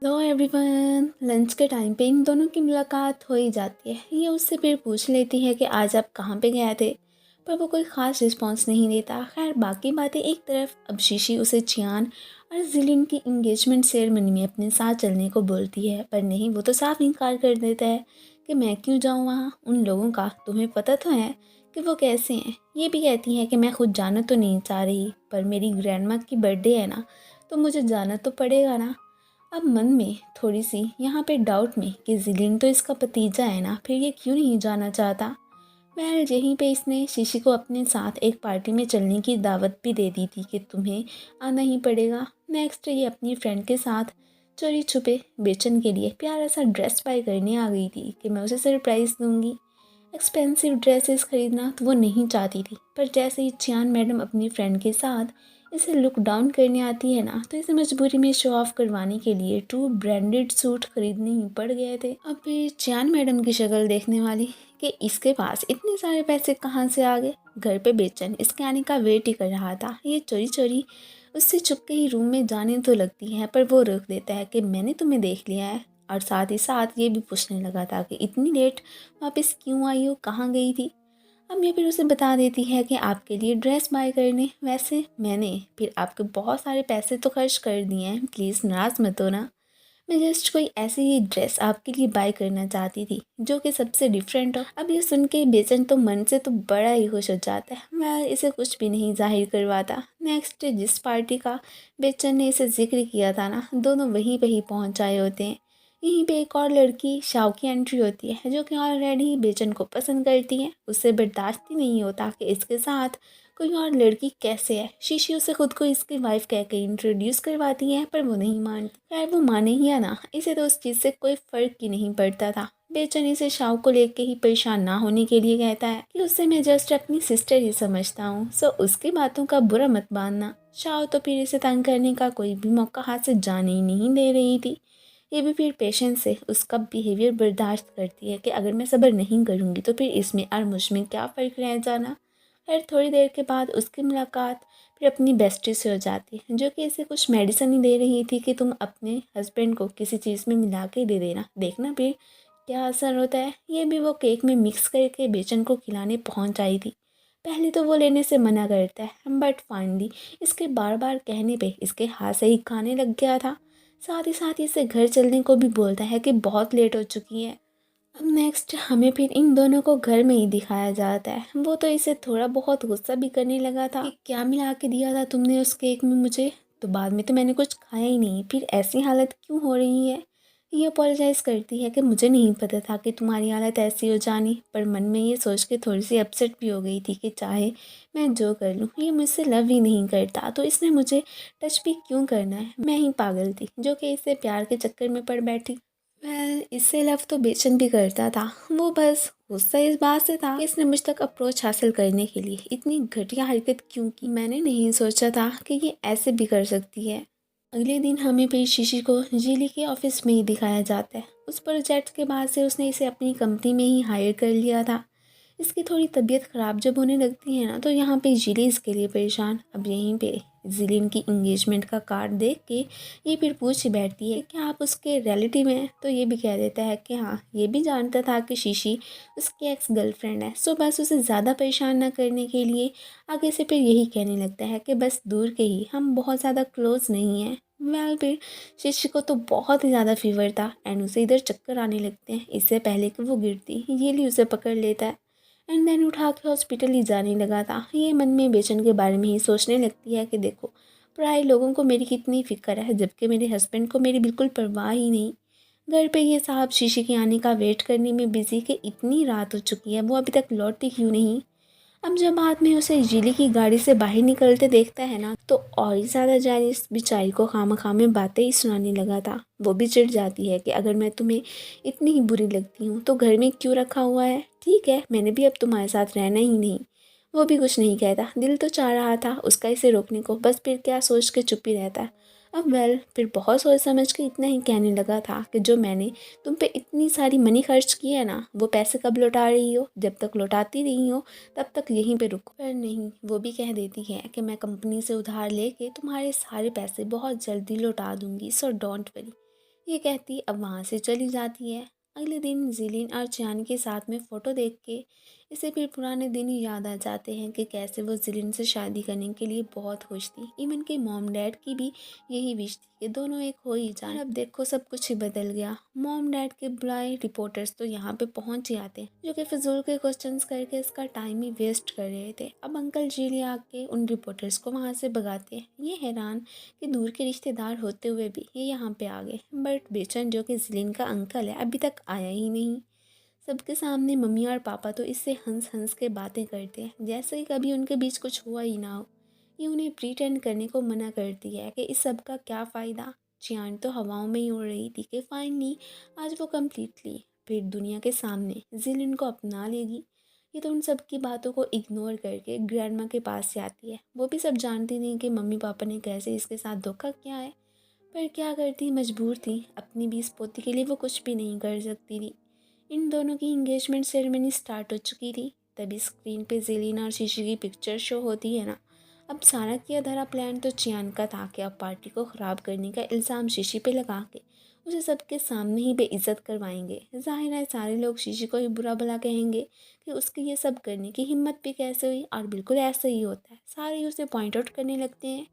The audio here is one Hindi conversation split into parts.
Hello everyone. लंच के टाइम पे इन दोनों की मुलाकात हो ही जाती है। ये उससे फिर पूछ लेती है कि आज आप कहाँ पे गए थे, पर वो कोई ख़ास रिस्पॉन्स नहीं देता। खैर बाकी बातें एक तरफ, अब शीशी उसे चियान और जिलिन की इंगेजमेंट सेरेमनी में अपने साथ चलने को बोलती है, पर नहीं, वो तो साफ इनकार कर देता है कि मैं क्यों जाऊँ वहाँ। उन लोगों का तुम्हें पता तो है कि वो कैसे हैं। ये भी कहती है कि मैं खुद जाना तो नहीं चाह रही, पर मेरी ग्रैंड माँ की बर्थडे है ना, तो मुझे जाना तो पड़ेगा ना। अब मन में थोड़ी सी यहाँ पे डाउट में कि जिलिन तो इसका भतीजा है ना, फिर ये क्यों नहीं जाना चाहता। वह यहीं पे इसने शीशी को अपने साथ एक पार्टी में चलने की दावत भी दे दी थी कि तुम्हें आना ही पड़ेगा। नेक्स्ट ये अपनी फ्रेंड के साथ चोरी छुपे बेचन के लिए प्यारा सा ड्रेस बाय करने आ गई थी कि मैं उसे सरप्राइज़ दूंगी। एक्सपेंसिव ड्रेसेस खरीदना तो वो नहीं चाहती थी, पर जैसे ही चियान मैडम अपनी फ्रेंड के साथ इसे लुक डाउन करने आती है ना, तो इसे मजबूरी में शो ऑफ करवाने के लिए 2 ब्रांडेड सूट खरीदने ही पड़ गए थे। अब फिर चियान मैडम की शक्ल देखने वाली कि इसके पास इतने सारे पैसे कहाँ से आ गए। घर पे बेचन इसके आने का वेट ही कर रहा था। ये चोरी चोरी उससे चुपके ही रूम में जाने तो लगती है, पर वो रोक देता है कि मैंने तुम्हें देख लिया है। और साथ ही साथ ये भी पूछने लगा था कि इतनी लेट वापस क्यों आई हो, कहाँ गई थी। अब ये फिर उसे बता देती है कि आपके लिए ड्रेस बाय करने। वैसे मैंने फिर आपके बहुत सारे पैसे तो खर्च कर दिए हैं, प्लीज़ नाराज़ मत होना। मैं जस्ट कोई ऐसी ही ड्रेस आपके लिए बाय करना चाहती थी जो कि सबसे डिफरेंट हो। अब ये सुन के बेचन तो मन से तो बड़ा ही खुश हो जाता है। मैं इसे कुछ भी नहीं जाहिर करवाता। नेक्स्ट जिस पार्टी का बेचन ने इसे जिक्र किया था ना, दोनों वहीं पे ही पहुँच आए होते हैं। यहीं पे एक और लड़की शाओ की एंट्री होती है जो कि ऑलरेडी बेचन को पसंद करती है। उसे बर्दाश्त ही नहीं होता कि इसके साथ कोई और लड़की कैसे है। शीशी उसे खुद को इसकी वाइफ कह के इंट्रोड्यूस करवाती है, पर वो नहीं मानती। खैर वो माने ही या ना, इसे तो उस चीज़ से कोई फ़र्क ही नहीं पड़ता था। बेचन इसे शाओ को लेके ही परेशान ना होने के लिए कहता है कि उससे मैं जस्ट अपनी सिस्टर ही समझता हूँ, सो उसकी बातों का बुरा मत मानना। शाओ तो फिर इसे तंग करने का कोई भी मौका हाथ से जाने ही नहीं दे रही थी। ये भी फिर पेशेंस से उसका बिहेवियर बर्दाश्त करती है कि अगर मैं सब्र नहीं करूँगी तो फिर इसमें और मुझ में क्या फ़र्क रह जाना। फिर थोड़ी देर के बाद उसकी मुलाकात फिर अपनी बेस्टी से हो जाती है जो कि इसे कुछ मेडिसिन ही दे रही थी कि तुम अपने हस्बैंड को किसी चीज़ में मिला के दे देना, देखना फिर क्या असर होता है। ये भी वो केक में मिक्स करके बेचन को खिलाने पहुंच आई थी। पहले तो वो लेने से मना करता है, बट फाइनली इसके बार बार कहने पे इसके हाथ से ही खाने लग गया था। साथ ही साथ इसे घर चलने को भी बोलता है कि बहुत लेट हो चुकी है। अब नेक्स्ट हमें फिर इन दोनों को घर में ही दिखाया जाता है। वो तो इसे थोड़ा बहुत गुस्सा भी करने लगा था कि क्या मिला के दिया था तुमने उस केक में मुझे, तो बाद में तो मैंने कुछ खाया ही नहीं, फिर ऐसी हालत क्यों हो रही है। ये अपोलोजाइज़ करती है कि मुझे नहीं पता था कि तुम्हारी हालत ऐसी हो जानी, पर मन में ये सोच के थोड़ी सी अपसेट भी हो गई थी कि चाहे मैं जो कर लूँ ये मुझसे लव ही नहीं करता, तो इसने मुझे टच भी क्यों करना है। मैं ही पागल थी जो कि इससे प्यार के चक्कर में पड़ बैठी। इससे लव तो बेचन भी करता था। वो बस गुस्सा इस बात से था कि इसने मुझ तक अप्रोच हासिल करने के लिए इतनी घटिया हरकत क्यों की। मैंने नहीं सोचा था कि ये ऐसे भी कर सकती है। अगले दिन हमें फिर शीशी को जीली के ऑफिस में ही दिखाया जाता है। उस प्रोजेक्ट के बाद से उसने इसे अपनी कंपनी में ही हायर कर लिया था। इसकी थोड़ी तबीयत ख़राब जब होने लगती है ना, तो यहाँ पे जीली इसके लिए परेशान। अब यहीं पे जिलिन की इंगेजमेंट का कार्ड देख के ये फिर पूछ ही बैठती है कि आप उसके रिलेटिव हैं, तो ये भी कह देता है कि हाँ, ये भी जानता था कि शीशी उसकी एक्स गर्लफ्रेंड है। सो बस उसे ज़्यादा परेशान ना करने के लिए आगे से फिर यही कहने लगता है कि बस दूर के ही, हम बहुत ज़्यादा क्लोज नहीं हैं। फिर शीशी को तो बहुत ही ज़्यादा फीवर था एंड उसे इधर चक्कर आने लगते हैं। इससे पहले कि वो गिरती, ये भी उसे पकड़ लेता है एंड देन उठा के हॉस्पिटल ही जाने लगा था। ये मन में बेचन के बारे में ही सोचने लगती है कि देखो, पराए लोगों को मेरी कितनी फ़िक्र है, जबकि मेरे हस्बैंड को मेरी बिल्कुल परवाह ही नहीं। घर पे ये साहब शीशे के आने का वेट करने में बिजी कि इतनी रात हो चुकी है, वो अभी तक लौटी क्यों नहीं। अब जब बाद में उसे जिली की गाड़ी से बाहर निकलते देखता है ना, तो और ही ज़्यादा जानिस बेचारी को खामखा में बातें ही सुनाने लगा था। वो भी चिढ़ जाती है कि अगर मैं तुम्हें इतनी ही बुरी लगती हूँ तो घर में क्यों रखा हुआ है। ठीक है, मैंने भी अब तुम्हारे साथ रहना ही नहीं। वो भी कुछ नहीं कहता, दिल तो चाह रहा था उसका इसे रोकने को, बस फिर क्या सोच के चुप ही रहता। अब फिर बहुत सोच समझ के इतना ही कहने लगा था कि जो मैंने तुम पे इतनी सारी मनी खर्च की है ना, वो पैसे कब लौटा रही हो, जब तक लौटाती नहीं हो तब तक यहीं पे रुको। पर नहीं, वो भी कह देती है कि मैं कंपनी से उधार लेके तुम्हारे सारे पैसे बहुत जल्दी लौटा दूंगी, सो डोंट वरी। ये कहती अब वहाँ से चली जाती है। अगले दिन जिलिन और चान के साथ में फ़ोटो देख के इसे फिर पुराने दिन ही याद आ जाते हैं कि कैसे वो जिलिन से शादी करने के लिए बहुत खुश थी। इवन के मॉम डैड की भी यही विश थी कि दोनों एक हो ही जाए। अब देखो सब कुछ ही बदल गया। मॉम डैड के बुलाए रिपोर्टर्स तो यहाँ पे पहुँच ही आते हैं, जो कि फिजूल के क्वेश्चंस करके इसका टाइम ही वेस्ट कर रहे थे। अब अंकल जीली आके उन रिपोर्टर्स को वहाँ से भगाते हैं। ये हैरान कि दूर के रिश्तेदार होते हुए भी ये यहाँ पे आ गए। बट बेचन जो कि जिलिन का अंकल है अभी तक आया ही नहीं। सबके सामने मम्मी और पापा तो इससे हंस हंस के बातें करते हैं जैसे कि कभी उनके बीच कुछ हुआ ही ना हो। ये उन्हें प्रीटेंड करने को मना करती है कि इस सब का क्या फ़ायदा। चियान तो हवाओं में ही उड़ रही थी कि फाइनली आज वो कम्प्लीटली फिर दुनिया के सामने जिलिन को अपना लेगी। ये तो उन सब की बातों को इग्नोर करके ग्रैंड माँ के पास से आती है। वो भी सब जानती नहीं कि मम्मी पापा ने कैसे इसके साथ धोखा किया है, पर क्या करती, मजबूर थी। अपनी बीस पोती के लिए वो कुछ भी नहीं कर सकती थी। इन दोनों की इंगेजमेंट सेरेमनी स्टार्ट हो चुकी थी। तभी स्क्रीन पे जेलिना और शीशी की पिक्चर शो होती है ना। अब सारा किया धरा प्लान तो चियान का था कि अब पार्टी को ख़राब करने का इल्ज़ाम शीशी पे लगा के उसे सबके सामने ही बेइज्जत करवाएंगे। जाहिर है सारे लोग शीशी को ही बुरा भला कहेंगे कि उसकी ये सब करने की हिम्मत भी कैसे हुई, और बिल्कुल ऐसा ही होता है। सारे उसे पॉइंट आउट करने लगते हैं।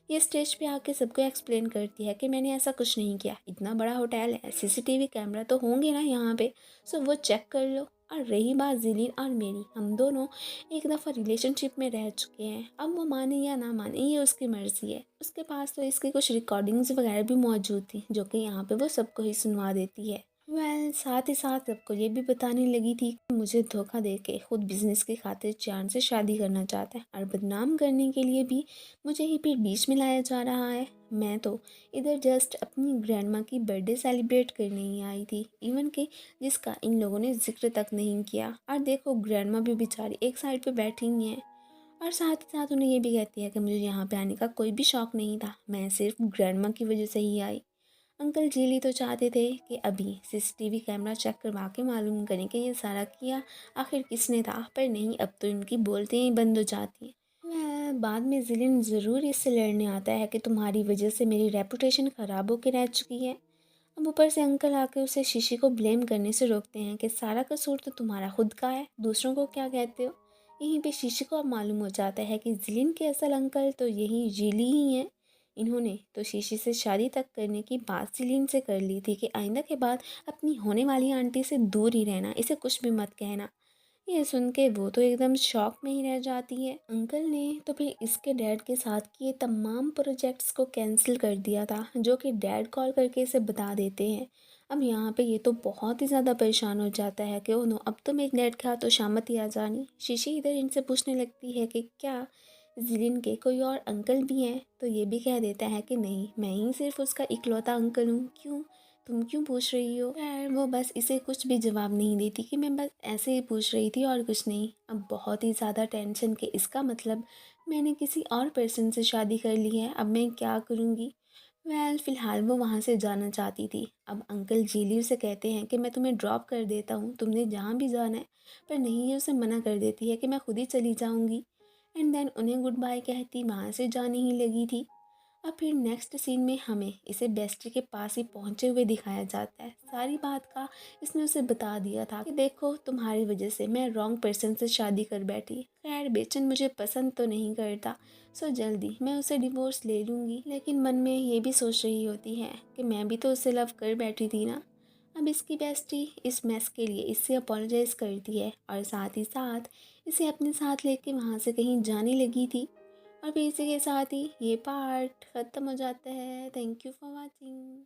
ये स्टेज पे आके सबको एक्सप्लेन करती है कि मैंने ऐसा कुछ नहीं किया, इतना बड़ा होटल है, सीसीटीवी कैमरा तो होंगे ना यहाँ पे, सो वो चेक कर लो। और रही बात जिलिन और मेरी, हम दोनों एक दफ़ा रिलेशनशिप में रह चुके हैं। अब वो माने या ना माने ये उसकी मर्ज़ी है। उसके पास तो इसकी कुछ रिकॉर्डिंग्स वगैरह भी मौजूद थी जो कि यहाँ पे वो सबको ही सुनवा देती है। साथ ही साथ सबको ये भी बताने लगी थी कि मुझे धोखा दे के खुद बिजनेस की खातिर चांद से शादी करना चाहता है और बदनाम करने के लिए भी मुझे ही फिर बीच में लाया जा रहा है। मैं तो इधर जस्ट अपनी ग्रैंड माँ की बर्थडे सेलिब्रेट करने ही आई थी, इवन के जिसका इन लोगों ने जिक्र तक नहीं किया। और देखो ग्रैंड माँ भी बेचारी एक साइड पे बैठी हुई हैं और साथ ही साथ उन्हें ये भी कहती है कि मुझे यहाँ पे आने का कोई भी शौक़ नहीं था, मैं सिर्फ ग्रैंड माँ की वजह से ही आई। अंकल जीली तो चाहते थे कि अभी सीसीटीवी कैमरा चेक करवा के मालूम करें कि ये सारा किया आखिर किसने था, पर नहीं, अब तो इनकी बोलते ही बंद हो जाती हैं। बाद में जिलिन ज़रूर इससे लड़ने आता है कि तुम्हारी वजह से मेरी रेपुटेशन ख़राब होकर रह चुकी है। अब ऊपर से अंकल आके उसे शीशी को ब्लेम करने से रोकते हैं कि सारा कसूर तो तुम्हारा खुद का है, दूसरों को क्या कहते हो। यहीं पे शीशी को अब मालूम हो जाता है कि जिलिन के असल अंकल तो यही जीली ही हैं। इन्होंने तो शीशी से शादी तक करने की बात जिलिन से कर ली थी कि आइंदा के बाद अपनी होने वाली आंटी से दूर ही रहना, इसे कुछ भी मत कहना। ये सुन के वो तो एकदम शॉक में ही रह जाती है। अंकल ने तो फिर इसके डैड के साथ किए तमाम प्रोजेक्ट्स को कैंसिल कर दिया था, जो कि डैड कॉल करके इसे बता देते हैं। अब यहाँ पे ये तो बहुत ही ज़्यादा परेशान हो जाता है कि ओ नो, अब तो मेरे डैड के हाथों शामत ही आ जानी। शीशी इधर इनसे पूछने लगती है कि क्या जिलिन के कोई और अंकल भी हैं, तो ये भी कह देता है कि नहीं, मैं ही सिर्फ उसका इकलौता अंकल हूँ। क्यों, तुम क्यों पूछ रही हो? खैर वो बस इसे कुछ भी जवाब नहीं देती कि मैं बस ऐसे ही पूछ रही थी और कुछ नहीं। अब बहुत ही ज़्यादा टेंशन के इसका मतलब मैंने किसी और पर्सन से शादी कर ली है, अब मैं क्या करूँगी। फ़िलहाल वो वहाँ से जाना चाहती थी। अब अंकल जीली उसे कहते हैं कि मैं तुम्हें ड्रॉप कर देता हूँ, तुमने जहाँ भी जाना है। पर नहीं, ये उसे मना कर देती है कि मैं खुद ही चली जाऊँगी। एंड देन उन्हें गुड बाय कहती वहाँ से जाने ही लगी थी। अब फिर नेक्स्ट सीन में हमें इसे बेस्टी के पास ही पहुंचे हुए दिखाया जाता है। सारी बात का इसने उसे बता दिया था कि देखो तुम्हारी वजह से मैं रॉन्ग पर्सन से शादी कर बैठी। खैर बेचन मुझे पसंद तो नहीं करता, सो जल्दी मैं उसे डिवोर्स ले लूँगी। लेकिन मन में ये भी सोच रही होती है कि मैं भी तो उसे लव कर बैठी थी ना। अब इसकी बेस्टी इस मैस के लिए इससे अपोलोजाइज़ करती है और साथ ही साथ इसे अपने साथ लेके वहाँ से कहीं जाने लगी थी। और फिर इसी के साथ ही ये पार्ट ख़त्म हो जाता है। Thank you for watching.